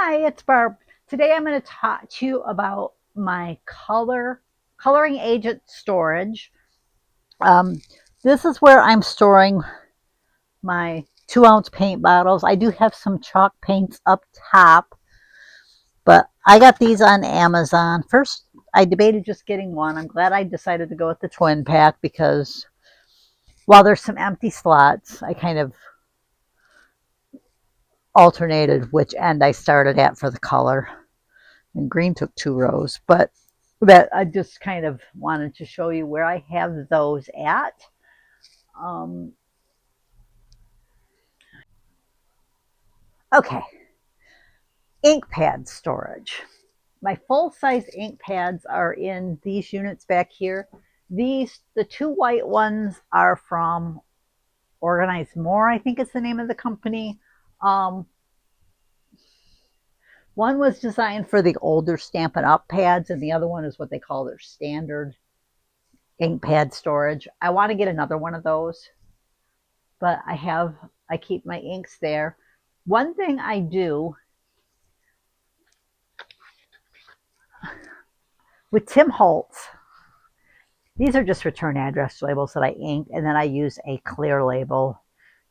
Hi, it's Barb. Today I'm going to talk to you about my coloring agent storage. Um, this is where I'm storing my 2-ounce paint bottles. I do have some chalk paints up top, but I got these on Amazon. First, I debated just getting one. I'm glad I decided to go with the twin pack because while there's some empty slots, I kind of alternated which end I started at for the color. And green took 2 rows, but that I just kind of wanted to show you where I have those at. Um, okay, ink pad storage. My full-size ink pads are in these units back here. The 2 white ones are from Organize More, I think is the name of the company. Um, one was designed for the older Stampin' Up pads, and the other one is what they call their standard ink pad storage. I want to get another one of those, but I keep my inks there. One thing I do with Tim Holtz, these are just return address labels that I ink, and then I use a clear label,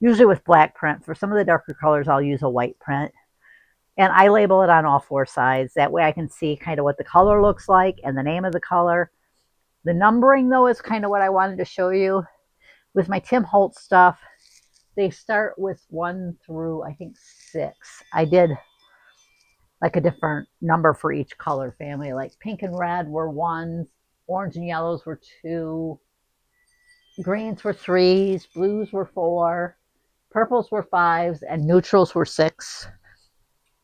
usually with black print. For some of the darker colors, I'll use a white print. And I label it on all 4 sides. That way I can see kind of what the color looks like and the name of the color. The numbering, though, is kind of what I wanted to show you. With my Tim Holtz stuff, they start with 1 through, I think, 6. I did like a different number for each color family. Like pink and red were 1s, orange and yellows were 2, greens were 3s, blues were 4, purples were 5s, and neutrals were 6.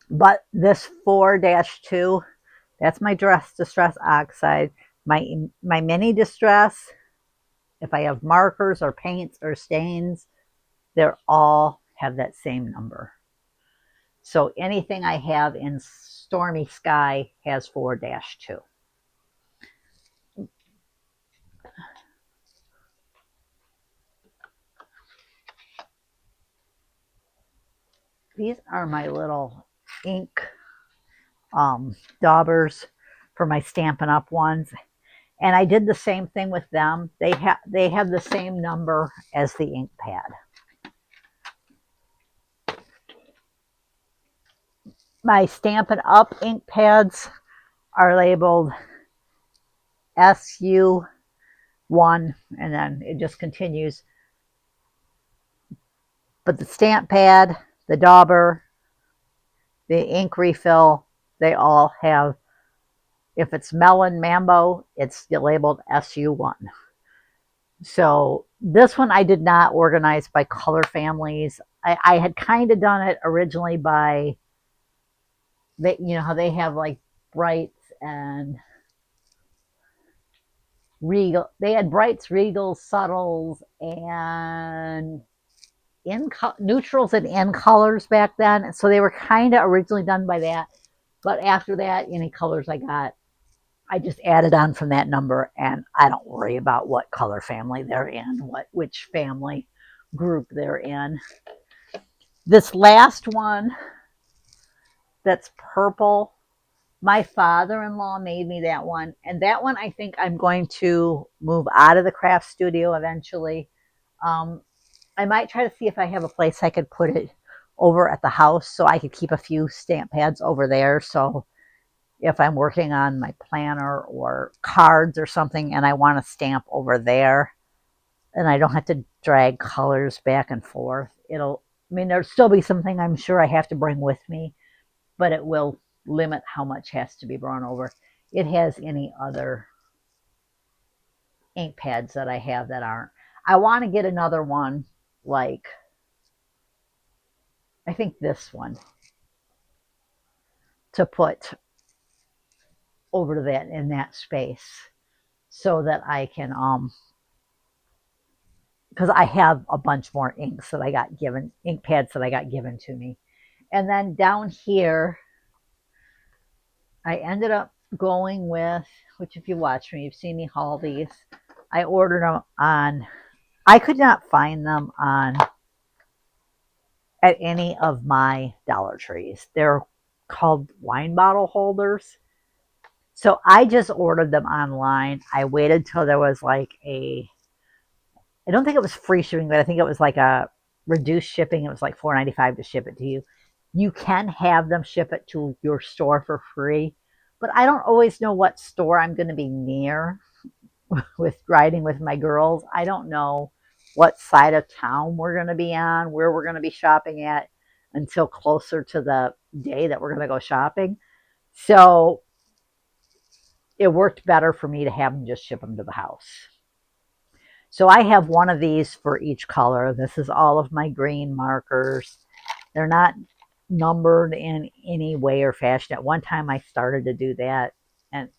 But this 4-2, that's my distress oxide. My mini distress, if I have markers or paints or stains, they all have that same number. So anything I have in Stormy Sky has 4-2. These are my little ink daubers for my Stampin' Up ones. And I did the same thing with them. They have the same number as the ink pad. My Stampin' Up ink pads are labeled SU1, and then it just continues. But the stamp pad, the dauber, the ink refill, they all have, if it's melon mambo, it's labeled SU1. So this one I did not organize by color families. I had kind of done it originally by, how they have like brights and regal. They had brights, regals, subtles, and neutrals and in colors back then. So they were kind of originally done by that. But after that, any colors I got, I just added on from that number, and I don't worry about what color family they're in, which family group they're in. This last one that's purple, my father-in-law made me that one, and that one I think I'm going to move out of the craft studio eventually. I might try to see if I have a place I could put it over at the house so I could keep a few stamp pads over there. So if I'm working on my planner or cards or something and I want to stamp over there, and I don't have to drag colors back and forth, there'll still be something I'm sure I have to bring with me, but it will limit how much has to be brought over. It has any other ink pads that I have that aren't. I want to get another one, like I think this one, to put over to that in that space so that I can because I have a bunch more inks that I got given, ink pads that I got given to me. And then down here, I ended up going with, which if you watch me, you've seen me haul these. I ordered them on, I could not find them on at any of my Dollar Trees. They're called wine bottle holders. So I just ordered them online. I waited till there was like I don't think it was free shipping, but I think it was like a reduced shipping. It was like $4.95 to ship it to you. You can have them ship it to your store for free, but I don't always know what store I'm going to be near with riding with my girls. I don't know what side of town we're going to be on, where we're going to be shopping at until closer to the day that we're going to go shopping. So it worked better for me to have them just ship them to the house. So I have one of these for each color. This is all of my green markers. They're not numbered in any way or fashion. At one time I started to do that and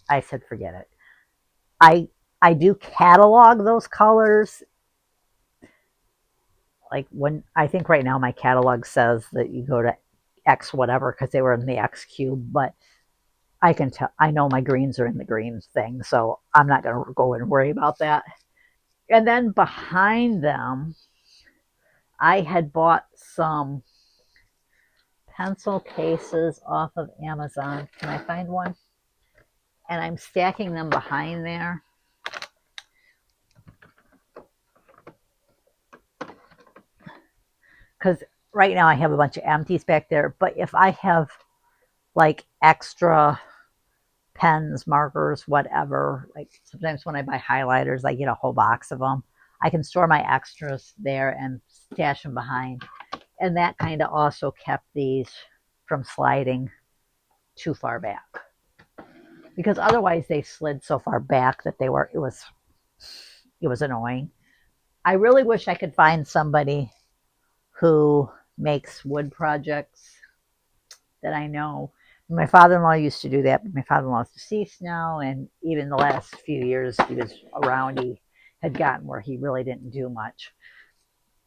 I said, forget it. I do catalog those colors. Like when I think right now my catalog says that you go to X whatever because they were in the X cube, but I can tell I know my greens are in the greens thing, so I'm not gonna go and worry about that. And then behind them, I had bought some pencil cases off of Amazon. Can I find one? And I'm stacking them behind there. Because right now I have a bunch of empties back there. But if I have like extra pens, markers, whatever, like sometimes when I buy highlighters, I get a whole box of them. I can store my extras there and stash them behind. And that kind of also kept these from sliding too far back. Because otherwise they slid so far back that it was annoying. I really wish I could find somebody who makes wood projects that I know. My father-in-law used to do that, but my father-in-law is deceased now, and even the last few years he was around, he had gotten where he really didn't do much.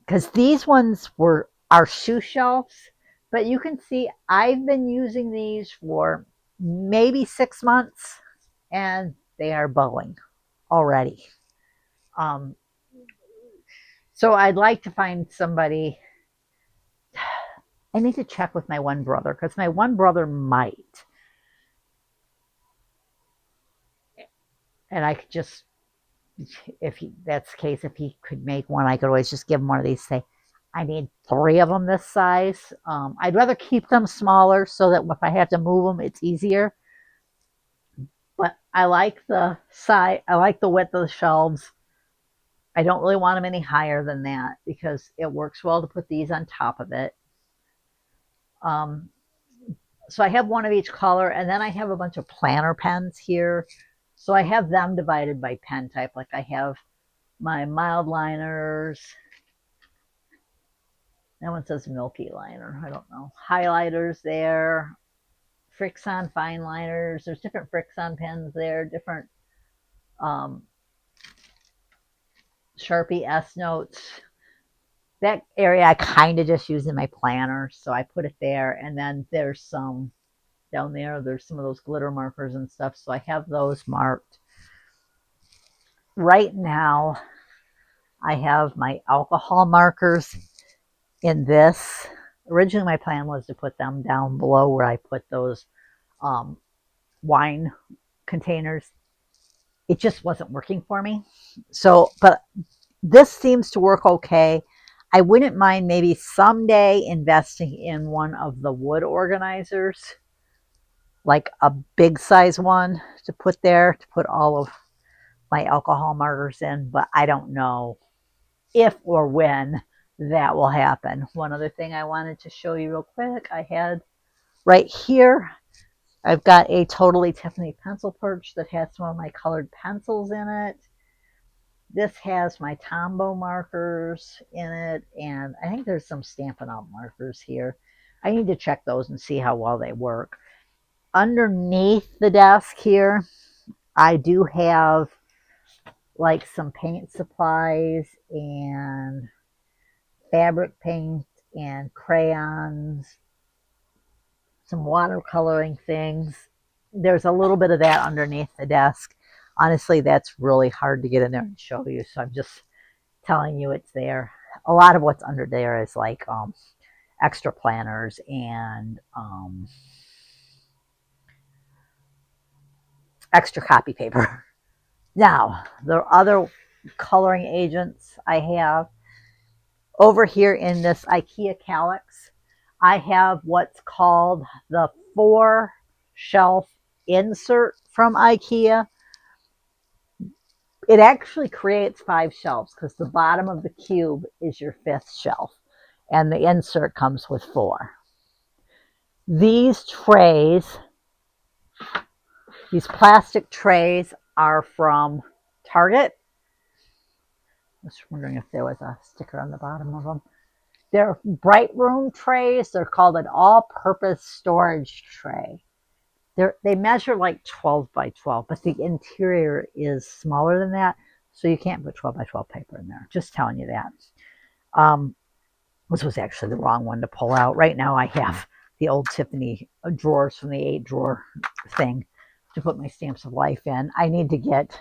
Because these ones are shoe shelves, but you can see I've been using these for maybe 6 months, and they are bowing already. Um, so I'd like to find somebody. I need to check with my one brother because my one brother might, and I could just, if that's the case, if he could make one, I could always just give him one of these. Say, I need 3 of them this size. I'd rather keep them smaller so that if I have to move them, it's easier. But I like the size. I like the width of the shelves. I don't really want them any higher than that because it works well to put these on top of it. Um, so I have one of each color, and then I have a bunch of planner pens here. So I have them divided by pen type. Like I have my mild liners. That one says milky liner. I don't know. Highlighters there. Frixon fine liners. There's different Frixon pens there. Different um, Sharpie S notes. That area I kind of just use in my planner, so I put it there. And then there's some down there. There's some of those glitter markers and stuff, so I have those marked. Right now, I have my alcohol markers in this. Originally, my plan was to put them down below where I put those um, wine containers. It just wasn't working for me. So, but this seems to work okay. I wouldn't mind maybe someday investing in one of the wood organizers, like a big size one to put there to put all of my alcohol markers in, but I don't know if or when that will happen. One other thing I wanted to show you real quick, I had right here, I've got a Totally Tiffany pencil perch that has some of my colored pencils in it. This has my Tombow markers in it, and I think there's some Stampin' Up! Markers here. I need to check those and see how well they work. Underneath the desk here, I do have like some paint supplies and fabric paint and crayons, some watercoloring things. There's a little bit of that underneath the desk. Honestly, that's really hard to get in there and show you, so I'm just telling you it's there. A lot of what's under there is like extra planners and extra copy paper. Now, the other coloring agents I have over here in this IKEA Calyx, I have what's called the 4-shelf insert from IKEA. It actually creates 5 shelves because the bottom of the cube is your 5th shelf, and the insert comes with 4. These trays, these plastic trays, are from Target. I was wondering if there was a sticker on the bottom of them. They're bright room trays. They're called an all-purpose storage tray. They measure like 12 by 12, but the interior is smaller than that, so you can't put 12 by 12 paper in there. Just telling you that. This was actually the wrong one to pull out. Right now I have the old Tiffany drawers from the 8-drawer thing to put my stamps of life in. I need to get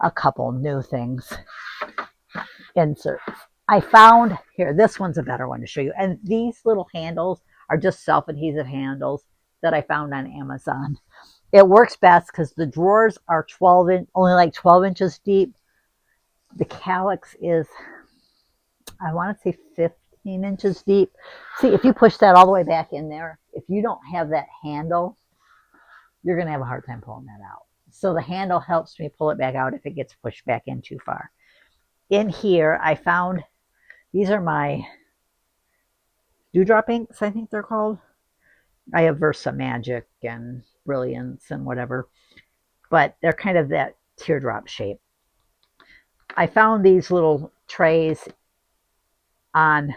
a couple new things. Inserts. I found, here, this one's a better one to show you. And these little handles are just self-adhesive handles that I found on Amazon. It works best because the drawers are only like 12 inches deep. The Calyx is, I want to say 15 inches deep. See, if you push that all the way back in there, if you don't have that handle, you're going to have a hard time pulling that out. So the handle helps me pull it back out if it gets pushed back in too far. In here, I found, these are my Dewdrop inks, I think they're called. I have Versa Magic and Brilliance and whatever, but they're kind of that teardrop shape. I found these little trays on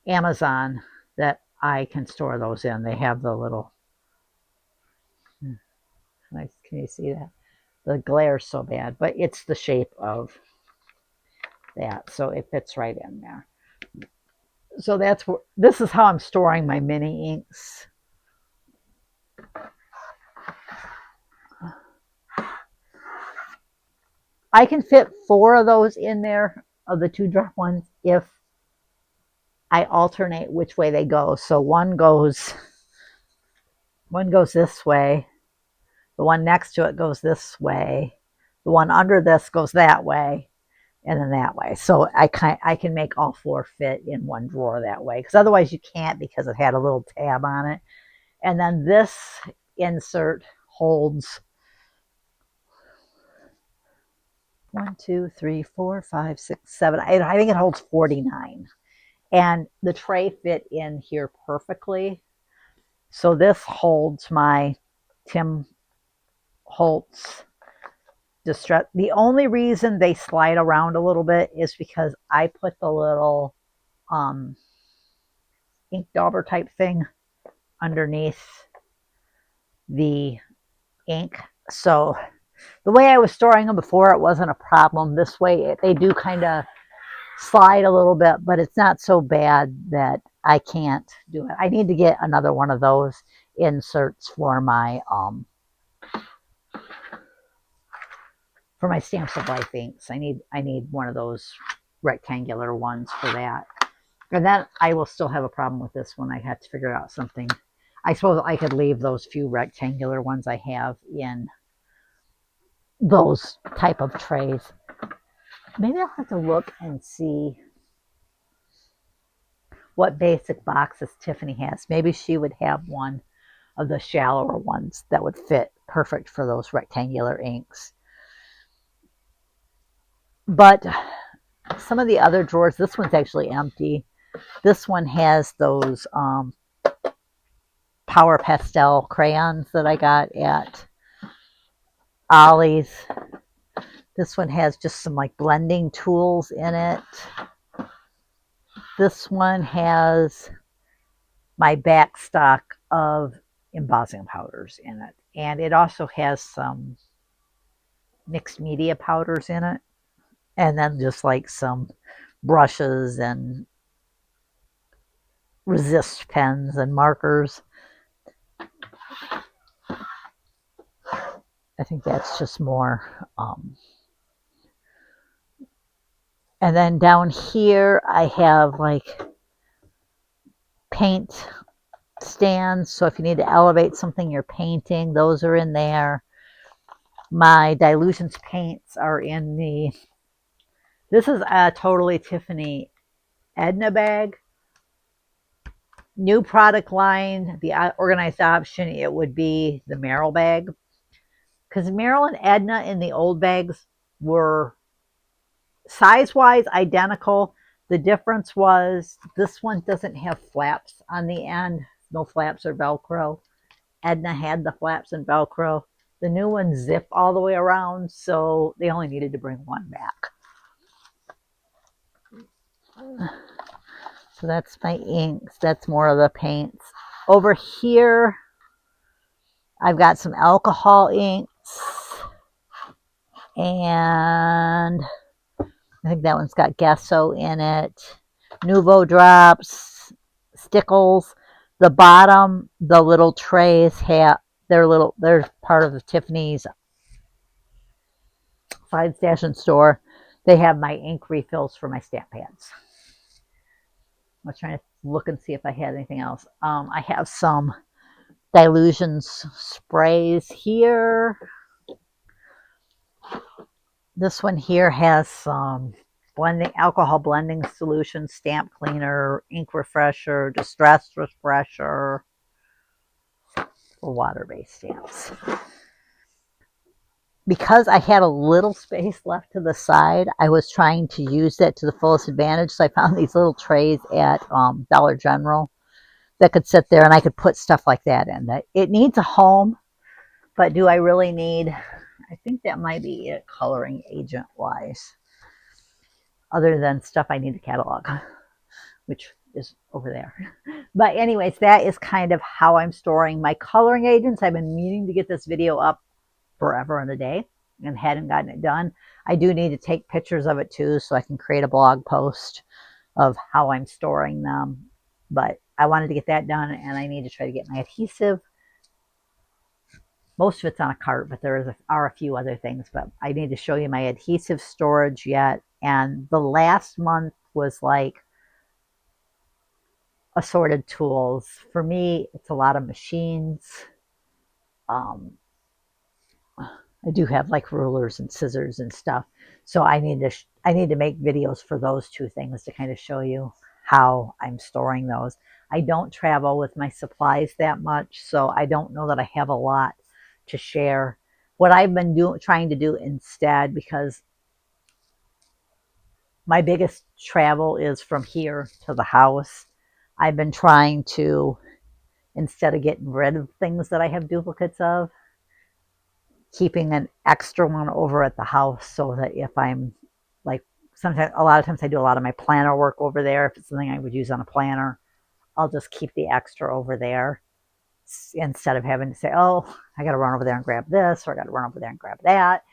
Amazon that I can store those in. They have the little, nice, can you see that? The glare's so bad, but it's the shape of that, so it fits right in there. So that's what, this is how I'm storing my mini inks. I can fit 4 of those in there, of the 2-drop ones, if I alternate which way they go. So one goes this way, the one next to it goes this way, the one under this goes that way, and then that way. So I can make all 4 fit in one drawer that way, because otherwise you can't, because it had a little tab on it. And then this insert holds 1, 2, 3, 4, 5, 6, 7. I think it holds 49. And the tray fit in here perfectly. So this holds my Tim Holtz Distress. The only reason they slide around a little bit is because I put the little ink dauber type thing underneath the ink. So the way I was storing them before, it wasn't a problem. This way, they do kind of slide a little bit, but it's not so bad that I can't do it. I need to get another one of those inserts for my Stamps of Life inks. I need one of those rectangular ones for that. And then I will still have a problem with this one. I have to figure out something. I suppose I could leave those few rectangular ones I have in those type of trays. Maybe I'll have to look and see what basic boxes Tiffany has. Maybe she would have one of the shallower ones that would fit perfect for those rectangular inks. But some of the other drawers, this one's actually empty. This one has those Power Pastel crayons that I got at Ollie's. This one has just some like blending tools in it. This one has my back stock of embossing powders in it. And it also has some mixed media powders in it. And then just like some brushes and resist pens and markers. I think that's just more. And then down here, I have like paint stands. So if you need to elevate something you're painting, those are in there. My dilutions paints are in this is a totally Tiffany Edna bag. New product line, the organized option, it would be the Merrill bag. Because Merrill and Edna in the old bags were size-wise identical. The difference was this one doesn't have flaps on the end. No flaps or Velcro. Edna had the flaps and Velcro. The new ones zip all the way around, so they only needed to bring one back. So that's my inks. That's more of the paints. Over here, I've got some alcohol inks. And I think that one's got Gesso in it. Nouveau drops, Stickles. The bottom, the little trays have they're part of the Tiffany's side station store. They have my ink refills for my stamp pads. I was trying to look and see if I had anything else. I have some dilutions sprays here. This one here has some alcohol blending solution, stamp cleaner, ink refresher, distress refresher for water-based stamps. Because I had a little space left to the side, I was trying to use that to the fullest advantage. So I found these little trays at Dollar General that could sit there, and I could put stuff like that in. It needs a home, but do I really need? I think that might be it coloring agent wise. Other than stuff I need to catalog, which is over there. But anyways, that is kind of how I'm storing my coloring agents. I've been meaning to get this video up forever and a day and hadn't gotten it done. I do need to take pictures of it too, so I can create a blog post of how I'm storing them. But I wanted to get that done, and I need to try to get my adhesive. Most of it's on a cart, but there are a few other things. But I need to show you my adhesive storage yet. And the last month was like assorted tools. For me, it's a lot of machines. I do have like rulers and scissors and stuff. So I need to make videos for those two things to kind of show you how I'm storing those. I don't travel with my supplies that much, so I don't know that I have a lot to share. What I've been trying to do instead, because my biggest travel is from here to the house, I've been trying to, instead of getting rid of things that I have duplicates of, keeping an extra one over at the house, so that if I'm like, a lot of times I do a lot of my planner work over there. If it's something I would use on a planner, I'll just keep the extra over there instead of having to say, oh, I got to run over there and grab this, or I got to run over there and grab that.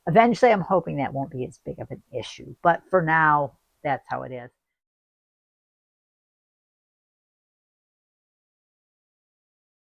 Eventually, I'm hoping that won't be as big of an issue. But for now, that's how it is.